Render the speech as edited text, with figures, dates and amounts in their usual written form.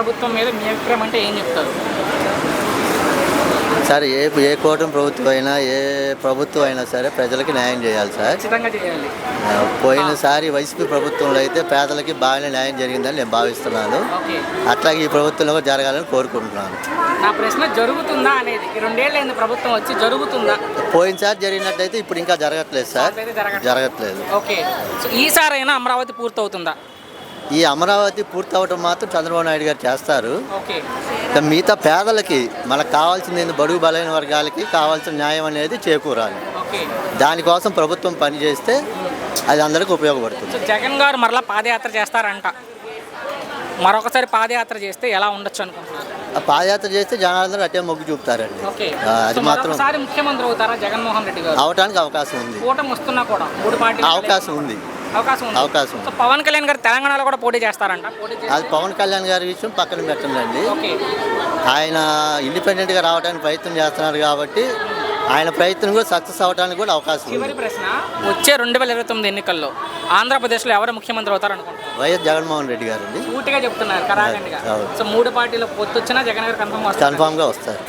ప్రభుత్వం మీద మీ అభిప్రాయం అంటే ఏం చెప్తారు? సార్ ఏ కూటమి ప్రభుత్వం అయినా ఏ ప్రభుత్వం అయినా సరే ప్రజలకి న్యాయం చేయాలి సార్. ఖచ్చితంగా చేయాలి. పోయినసారి వైసీపీ ప్రభుత్వంలో అయితే పేదలకి బాగానే న్యాయం జరిగిందని నేను భావిస్తున్నాను. ఓకే. అట్లాగే ఈ ప్రభుత్వంలో కూడా జరగాలని కోరుకుంటున్నాను. నా ప్రశ్న జరుగుతుందా అనేది, 2 ఏళ్ళైంది ప్రభుత్వం వచ్చి, జరుగుతుందా? పోయినసారి జరిగినట్టయితే ఇప్పుడు ఇంకా జరగట్లేదు సార్. జరగట్లేదు. ఓకే. సో ఈసారైనా అమరావతి పూర్తవుతుందా? ఈ అమరావతి పూర్తవటం మాత్రం చంద్రబాబు నాయుడు గారు చేస్తారు. ఓకే. మిగతా పేదలకి మనకు కావాల్సింది బడుగు బలైన వర్గాలకి కావాల్సిన న్యాయం అనేది చేకూరాలి. ఓకే. దానికోసం ప్రభుత్వం పనిచేస్తే అది అందరికీ ఉపయోగపడుతుంది. సో జగన్ గారు మరలా పాదయాత్ర చేస్తారంట. మరొకసారి పాదయాత్ర చేస్తే ఎలా ఉండొచ్చు అనుకుంటున్నారు? పాదయాత్ర చేస్తే జనాలందరూ అట్టే మొగ్గు చూపుతారండి. ఓకే. అది మాత్రం మరొకసారి ముఖ్యమంత్రి అవుతారా జగన్మోహన్ రెడ్డి గారు? అవటానికి అవకాశం ఉంది. కూటమి వస్తున్నా కూడా 3 పార్టీలు అవకాశం ఉంది. అవకాశం. సో పవన్ కళ్యాణ్ గారు తెలంగాణలో కూడా పోటీ చేస్తారంట. అది పవన్ కళ్యాణ్ గారి విషయం పక్కన పెట్టండి. ఓకే. ఆయన ఇండిపెండెంట్గా రావడానికి ప్రయత్నం చేస్తున్నారు కాబట్టి ఆయన ప్రయత్నం కూడా సక్సెస్ అవడానికి కూడా అవకాశం ఉంది. చివరి ప్రశ్న, వచ్చే 2029 ఎన్నికల్లో ఆంధ్రప్రదేశ్లో ఎవరు ముఖ్యమంత్రి అవుతారు అనుకుంటున్నారు? వైఎస్ జగన్మోహన్ రెడ్డి గారు అండి. సూటిగా చెప్తున్నారు, కరాఖండిగా. సో 3 పార్టీల పొత్తు వచ్చినా జగన్ గారు కన్ఫర్మ్గా వస్తారు.